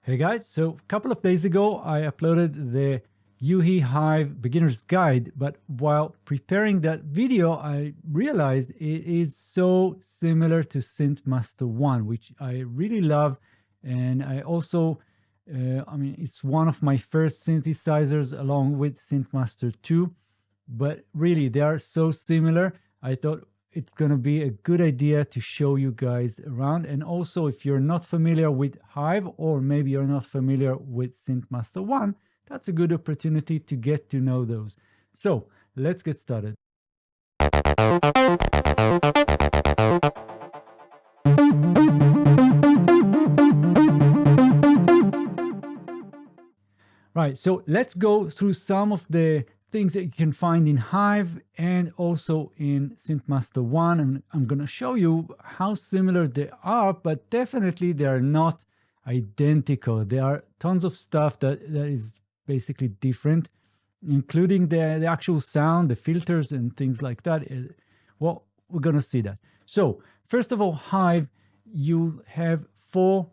Hey guys, so a couple of days ago I uploaded the UHI Hive beginner's guide, but while preparing that video I realized it is so similar to SynthMasterOne, which I really love, and I also it's one of my first synthesizers along with SynthMaster2, but really they are so similar. I thought it's going to be a good idea to show you guys around. And also, if you're not familiar with Hive, or maybe you're not familiar with SynthMasterOne, that's a good opportunity to get to know those. So let's get started. Right, so let's go through some of the things that you can find in Hive and also in SynthMasterOne. And I'm going to show you how similar they are, but definitely they are not identical. There are tons of stuff that is basically different, including the actual sound, the filters and things like that. Well, we're going to see that. So first of all, Hive, you have 4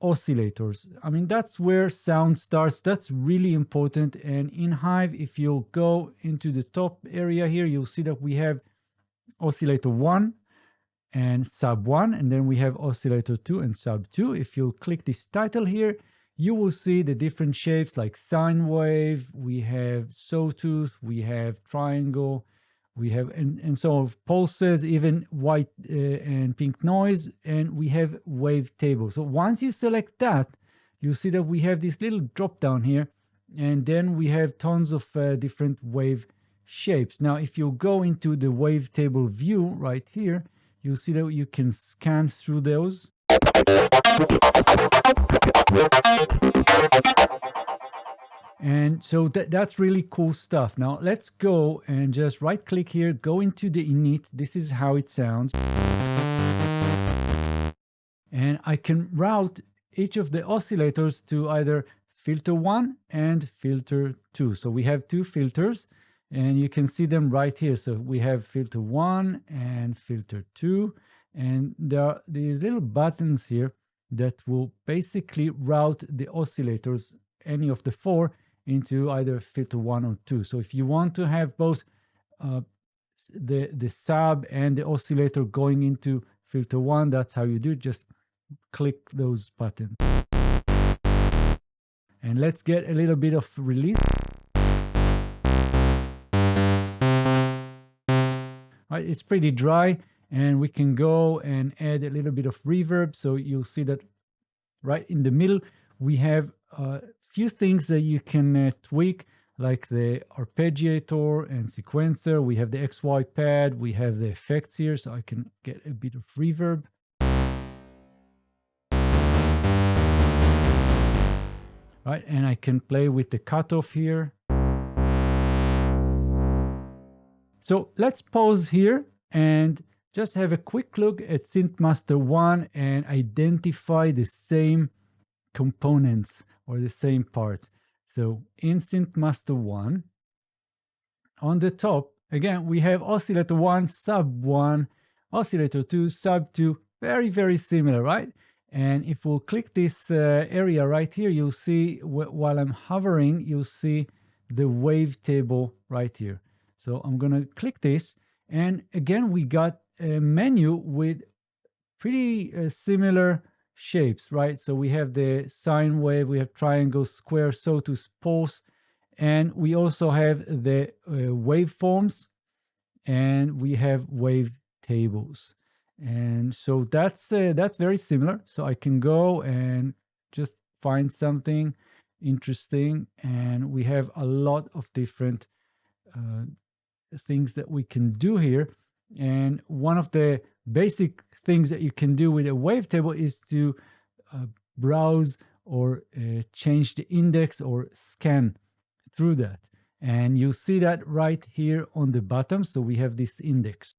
oscillators. I mean, that's where sound starts. That's really important. And in Hive, if you go into the top area here, you'll see that we have oscillator 1 and sub 1, and then we have oscillator 2 and sub 2. If you click this title here, you will see the different shapes like sine wave, we have sawtooth, we have triangle, we have and so pulses, even white and pink noise, and we have wave table. So once you select that, you see that we have this little drop down here, and then we have tons of different wave shapes. Now if you go into the wave table view right here, you'll see that you can scan through those. And so that's really cool stuff. Now let's go and just right click here, go into the init. This is how it sounds. And I can route each of the oscillators to either filter 1 and filter 2. So we have 2 filters and you can see them right here. So we have filter 1 and filter 2. And there are these little buttons here that will basically route the oscillators, any of the 4, into either filter 1 or 2. So if you want to have both the sub and the oscillator going into filter 1, that's how you do it. Just click those buttons. And let's get a little bit of release. Right, it's pretty dry, and we can go and add a little bit of reverb. So you'll see that right in the middle we have few things that you can tweak, like the arpeggiator and sequencer. We have the XY pad, we have the effects here, so I can get a bit of reverb. Right, and I can play with the cutoff here. So let's pause here and just have a quick look at SynthMasterOne and identify the same components or the same parts. So in SynthMasterOne, on the top, again, we have oscillator 1, sub 1, oscillator 2, sub 2, very, very similar, right? And if we'll click this area right here, you'll see, while I'm hovering, you'll see the wave table right here. So I'm going to click this, and again, we got a menu with pretty similar shapes, right? So we have the sine wave, we have triangle, square, sawtooth, pulse, and we also have the waveforms, and we have wave tables. And so that's very similar. So I can go and just find something interesting, and we have a lot of different things that we can do here. And one of the basic things that you can do with a wavetable is to browse or change the index or scan through that. And you see that right here on the bottom. So we have this index.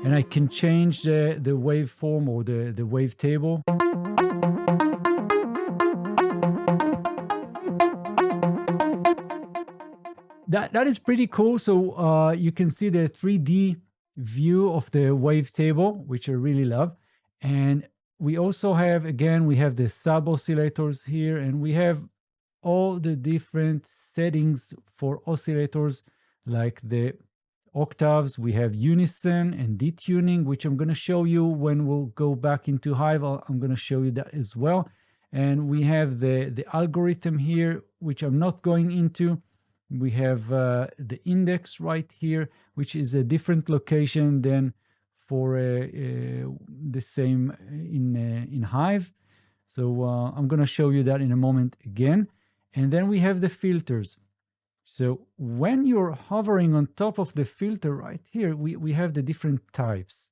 And I can change the waveform or the wavetable. That is pretty cool. So you can see the 3D view of the wavetable, which I really love. And we also have, again, we have the sub oscillators here, and we have all the different settings for oscillators, like the octaves. We have unison and detuning, which I'm going to show you when we'll go back into Hive. I'm going to show you that as well. And we have the algorithm here, which I'm not going into. We have the index right here, which is a different location than for the same in Hive. So I'm going to show you that in a moment again. And then we have the filters. So when you're hovering on top of the filter right here, we have the different types.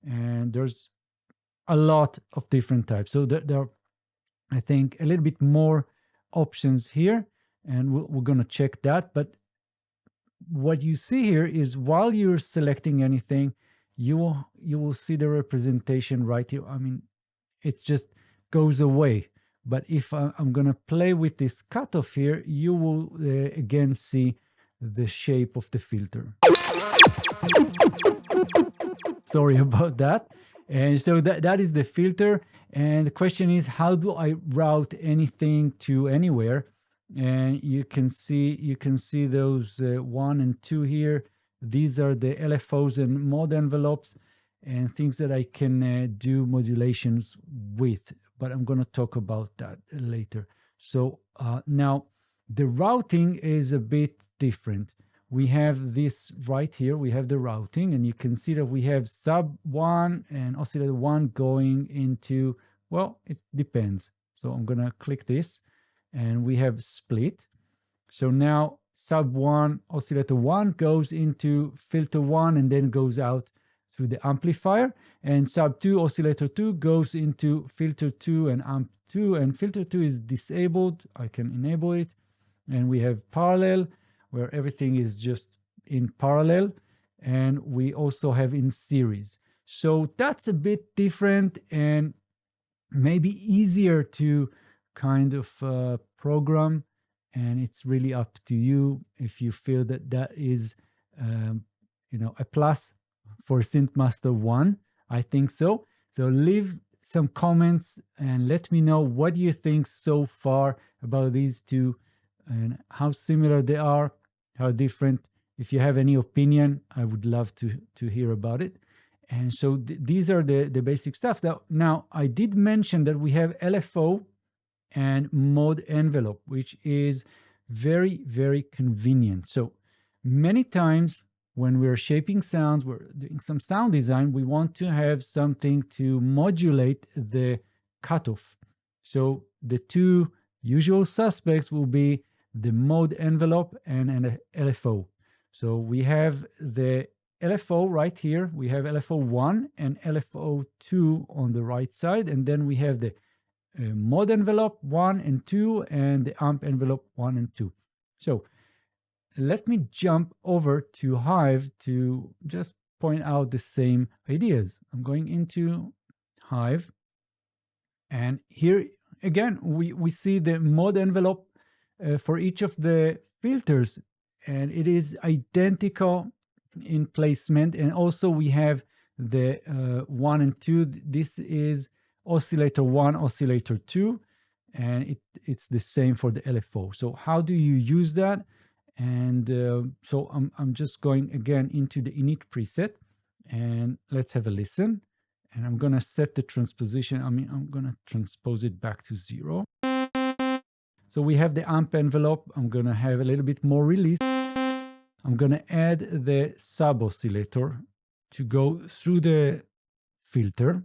And there's a lot of different types. So there are, I think, a little bit more options here. And we're going to check that. But what you see here is while you're selecting anything, you will see the representation right here. I mean, it just goes away. But if I'm going to play with this cutoff here, you will again see the shape of the filter. Sorry about that. And so that is the filter. And the question is, how do I route anything to anywhere? And you can see those 1 and 2 here. These are the LFOs and mod envelopes and things that I can do modulations with. But I'm going to talk about that later. So now the routing is a bit different. We have this right here. We have the routing, and you can see that we have sub 1 and oscillator 1 going into, well, it depends. So I'm going to click this, and we have split. So now sub 1, oscillator 1 goes into filter 1 and then goes out through the amplifier, and sub 2, oscillator 2 goes into filter 2 and amp 2, and filter 2 is disabled. I can enable it. And we have parallel, where everything is just in parallel, and we also have in series. So that's a bit different and maybe easier to kind of program, and it's really up to you if you feel that that is a plus for SynthMasterOne. I think so. So leave some comments and let me know what you think so far about these two and how similar they are, how different. If you have any opinion, I would love to hear about it. And so these are the basic stuff. Now, I did mention that we have LFO and mod envelope, which is very, very convenient. So many times when we're shaping sounds, we're doing some sound design, we want to have something to modulate the cutoff. So the two usual suspects will be the mod envelope and an LFO. So we have the LFO right here. We have LFO1 and LFO2 on the right side. And then we have the mod envelope 1 and 2 and the amp envelope 1 and 2. So let me jump over to Hive to just point out the same ideas. I'm going into Hive, and here again we see the mod envelope for each of the filters, and it is identical in placement. And also we have the 1 and 2. This is oscillator 1, oscillator 2, and it's the same for the LFO. So how do you use that? And so I'm just going again into the init preset, and let's have a listen. And I'm going to set the transposition. I'm going to transpose it back to 0. So we have the amp envelope. I'm going to have a little bit more release. I'm going to add the sub oscillator to go through the filter.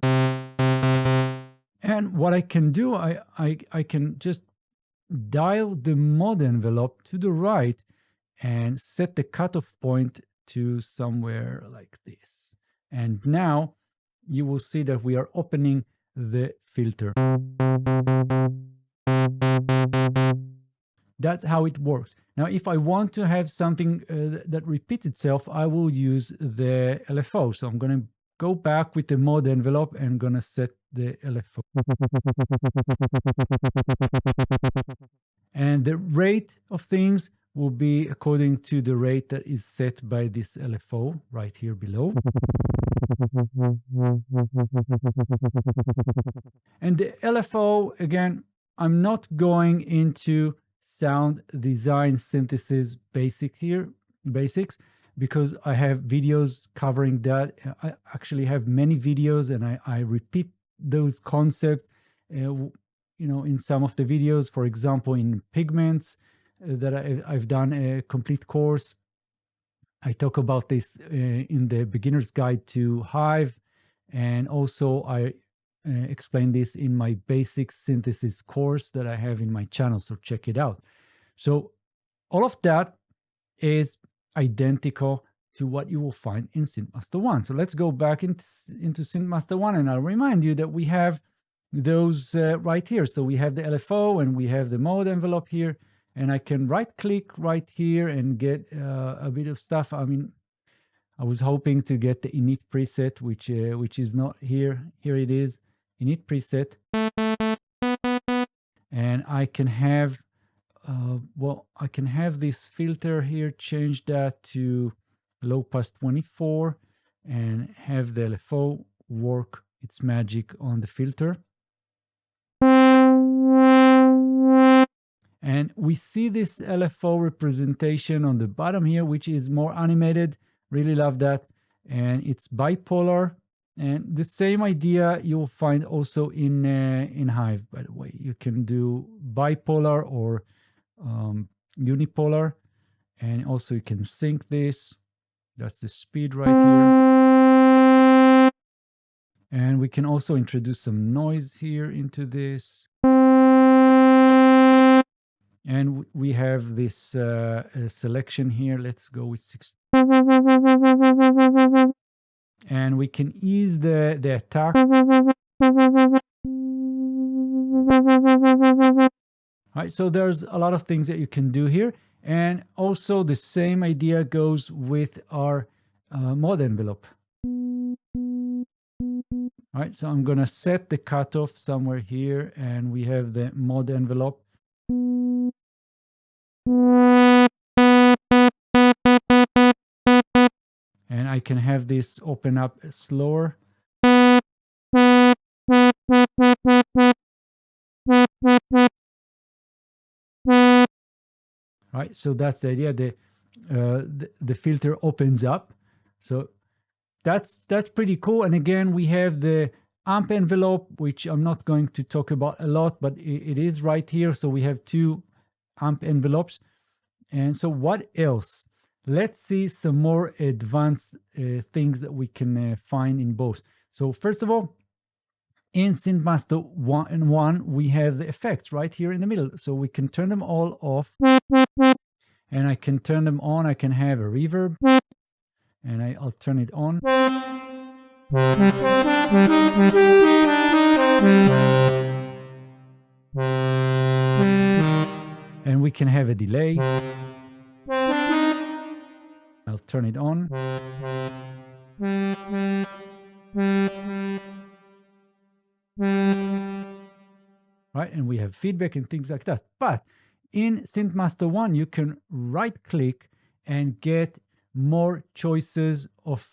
And what I can do, I can just dial the mod envelope to the right and set the cutoff point to somewhere like this. And now you will see that we are opening the filter. That's how it works. Now, if I want to have something that repeats itself, I will use the LFO. So I'm going to go back with the mod envelope and I'm going to set the LFO. And the rate of things will be according to the rate that is set by this LFO right here below. And the LFO, again, I'm not going into sound design synthesis basics, because I have videos covering that. I actually have many videos, and I repeat those concepts, in some of the videos. For example, in pigments that I've done a complete course. I talk about this in the beginner's guide to Hive, and also I explain this in my basic synthesis course that I have in my channel, so check it out. So all of that is identical to what you will find in SynthMaster1. So let's go back into SynthMaster1, and I'll remind you that we have those right here. So we have the LFO and we have the mode envelope here, and I can right click right here and get a bit of stuff. I mean, I was hoping to get the init preset, which is not here. Here it is, init preset. And I can have, I can have this filter here, change that to low pass 24 and have the LFO work its magic on the filter. And we see this LFO representation on the bottom here, which is more animated. Really love that. And it's bipolar. And the same idea you'll find also in Hive, by the way. You can do bipolar or unipolar. And also you can sync this. That's the speed right here. And we can also introduce some noise here into this. And we have this selection here. Let's go with 6. And we can ease the attack. All right, so there's a lot of things that you can do here. And also the same idea goes with our mod envelope. All right, so I'm going to set the cutoff somewhere here, and we have the mod envelope. And I can have this open up slower. Right, so that's the idea. The filter opens up. So that's pretty cool. And again, we have the amp envelope, which I'm not going to talk about a lot, but it is right here. So we have 2 amp envelopes. And so what else? Let's see some more advanced things that we can find in both. So first of all, in SynthMaster1, we have the effects right here in the middle. So we can turn them all off. And I can turn them on. I can have a reverb. And I'll turn it on. And we can have a delay. I'll turn it on. Right, and we have feedback and things like that. But in SynthMaster1, you can right click and get more choices of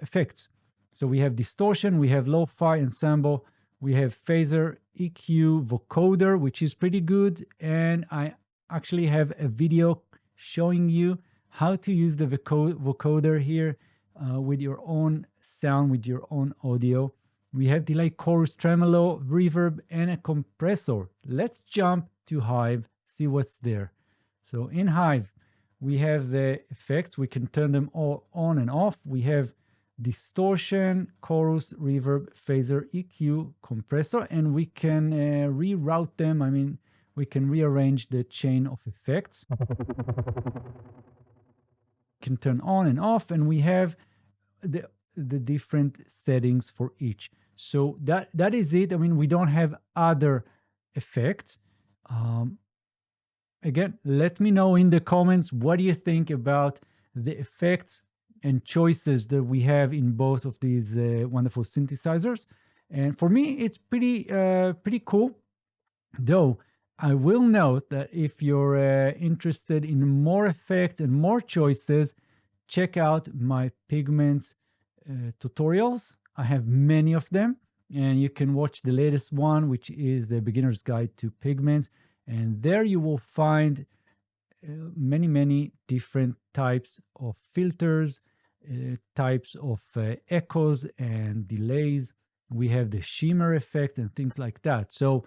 effects. So we have distortion, we have lo-fi ensemble, we have phaser, EQ, vocoder, which is pretty good. And I actually have a video showing you how to use the vocoder here with your own sound, with your own audio. We have delay, chorus, tremolo, reverb, and a compressor. Let's jump to Hive, see what's there. So in Hive, we have the effects. We can turn them all on and off. We have distortion, chorus, reverb, phaser, EQ, compressor, and we can reroute them. I mean, we can rearrange the chain of effects. Can turn on and off, and we have the different settings for each. So that is it. I mean, we don't have other effects. Again, let me know in the comments, what do you think about the effects and choices that we have in both of these wonderful synthesizers. And for me, it's pretty cool. Though I will note that if you're interested in more effects and more choices, check out my pigments tutorials. I have many of them, and you can watch the latest one, which is the Beginner's Guide to Pigments. And there you will find many different types of filters, types of echoes and delays. We have the shimmer effect and things like that. So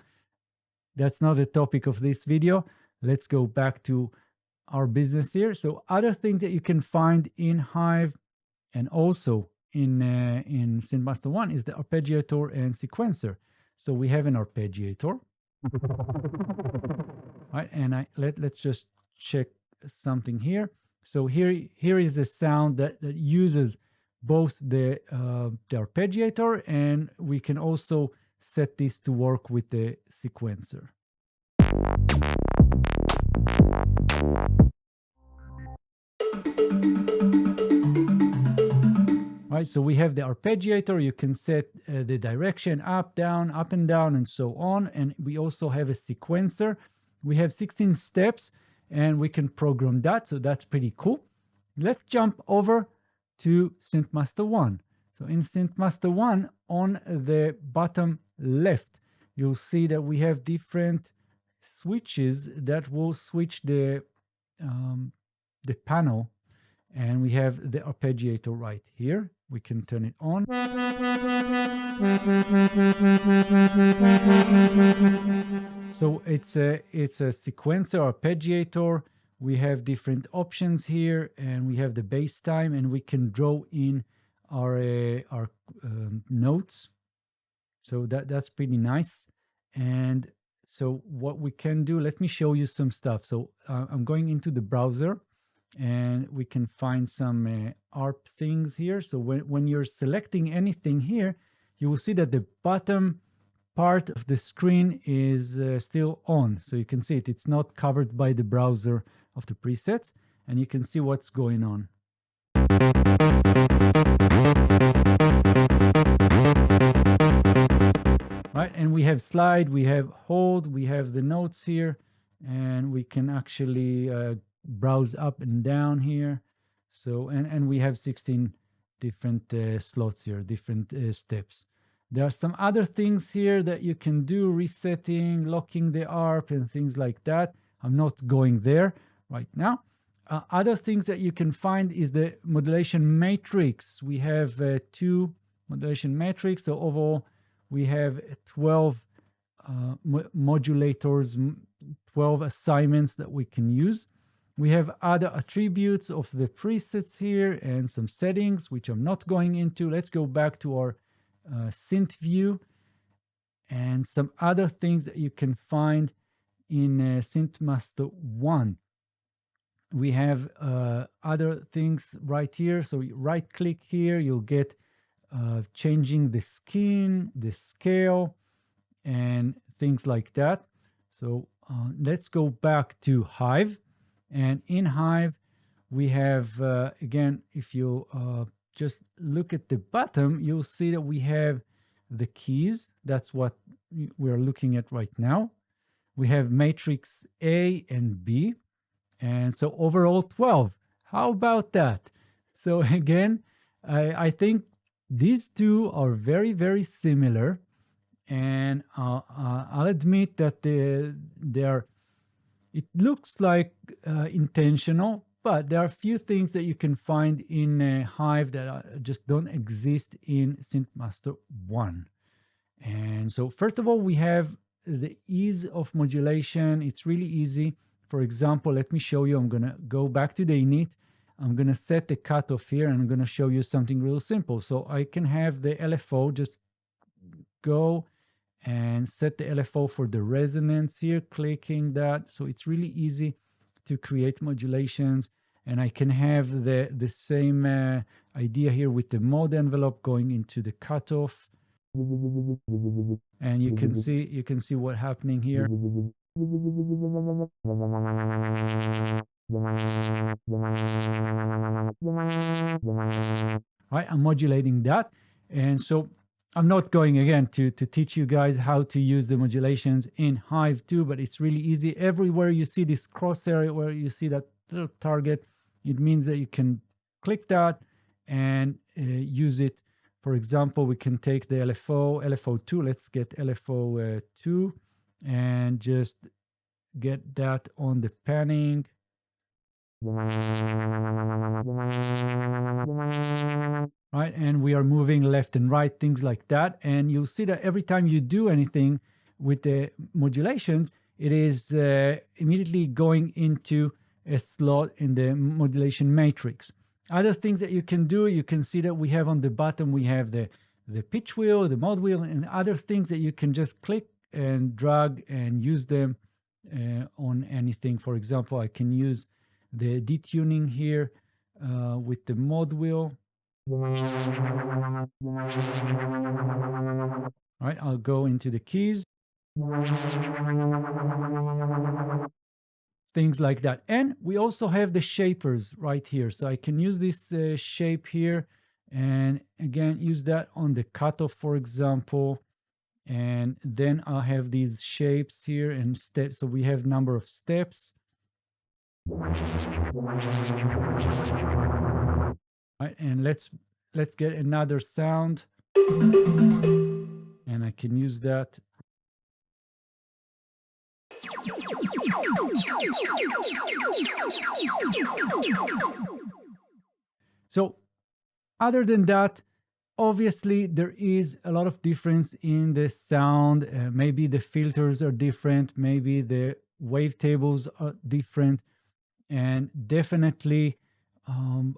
that's not the topic of this video. Let's go back to our business here. So other things that you can find in Hive and also in SynthMaster One is the arpeggiator and sequencer. So we have an arpeggiator, right? And let's just check something here. So here is a sound that uses both the arpeggiator, and we can also set this to work with the sequencer. Right, so we have the arpeggiator. You can set the direction up, down, up and down, and so on. And we also have a sequencer. We have 16 steps, and we can program that. So that's pretty cool. Let's jump over to SynthMaster One. So in SynthMaster One, on the bottom left, you'll see that we have different switches that will switch the panel. And we have the arpeggiator right here. We can turn it on. So it's a sequencer arpeggiator. We have different options here, and we have the bass time, and we can draw in our notes. So that's pretty nice. And so what we can do, let me show you some stuff. So I'm going into the browser, and we can find some ARP things here. So when you're selecting anything here, you will see that the bottom part of the screen is still on. So you can see it. It's not covered by the browser of the presets, and you can see what's going on. Right, and we have slide, we have hold, we have the notes here, and we can actually browse up and down here. So and we have 16 different slots here, different steps. There are some other things here that you can do, resetting, locking the ARP and things like that. I'm not going there right now. Other things that you can find is the modulation matrix. We have 2 modulation matrix. So overall, we have 12 modulators, 12 assignments that we can use. We have other attributes of the presets here and some settings, which I'm not going into. Let's go back to our synth view and some other things that you can find in SynthMaster One. We have other things right here. So you right click here, you'll get changing the skin, the scale, and things like that. So let's go back to Hive. And in Hive, we have, again, if you just look at the bottom, you'll see that we have the keys. That's what we're looking at right now. We have matrix A and B. And so overall 12. How about that? So again, I think these two are very similar. And I'll admit that they're it looks like intentional, but there are a few things that you can find in Hive that just don't exist in SynthMaster One. And so first of all, we have the ease of modulation. It's really easy. For example, let me show you. I'm going to go back to the init. I'm going to set the cutoff here, and I'm going to show you something real simple. So I can have the LFO, just go and set the LFO for the resonance here, clicking that. So it's really easy to create modulations. And I can have the same idea here with the mode envelope going into the cutoff. And you can see what's happening here. Right, I'm modulating that. And so I'm not going again to teach you guys how to use the modulations in Hive2, but it's really easy. Everywhere you see this crosshair, where you see that little target, it means that you can click that and use it. For example, we can take the LFO2. Let's get LFO2 and just get that on the panning. Right, and we are moving left and right, things like that. And you'll see that every time you do anything with the modulations, it is immediately going into a slot in the modulation matrix. Other things that you can do, you can see that we have on the bottom, we have the pitch wheel, the mod wheel, and other things that you can just click and drag and use them on anything. For example, I can use the detuning here with the mod wheel. All right, I'll go into the keys. Things like that. And we also have the shapers right here. So I can use this shape here and again use that on the cutoff, for example. And then I'll have these shapes here and steps. So we have number of steps. Right, and let's get another sound, and I can use that. So other than that, obviously there is a lot of difference in the sound. Maybe the filters are different, maybe the wavetables are different, and definitely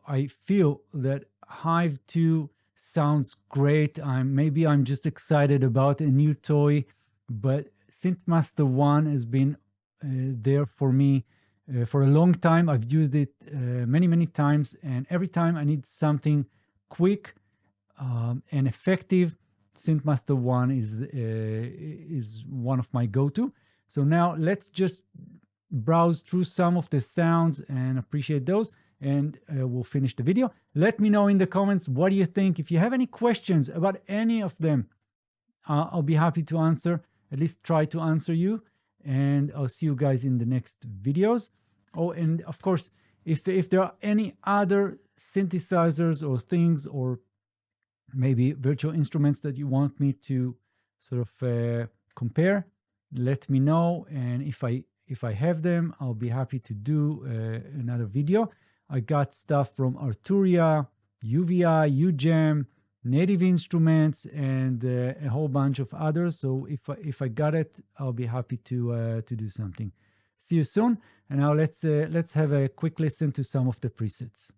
I feel that Hive2 sounds great. Maybe I'm just excited about a new toy, but SynthMasterOne has been there for me for a long time. I've used it many times, and every time I need something quick and effective, SynthMasterOne is one of my go-to. So now let's just browse through some of the sounds and appreciate those, and we'll finish the video. Let me know in the comments, what do you think? If you have any questions about any of them, I'll be happy to answer, at least try to answer you, and I'll see you guys in the next videos. Oh, and of course, if there are any other synthesizers or things, or maybe virtual instruments that you want me to sort of compare, let me know, and if I have them, I'll be happy to do another video. I got stuff from Arturia, UVI, UJAM, Native Instruments, and a whole bunch of others. So if I got it, I'll be happy to do something. See you soon. And now let's have a quick listen to some of the presets.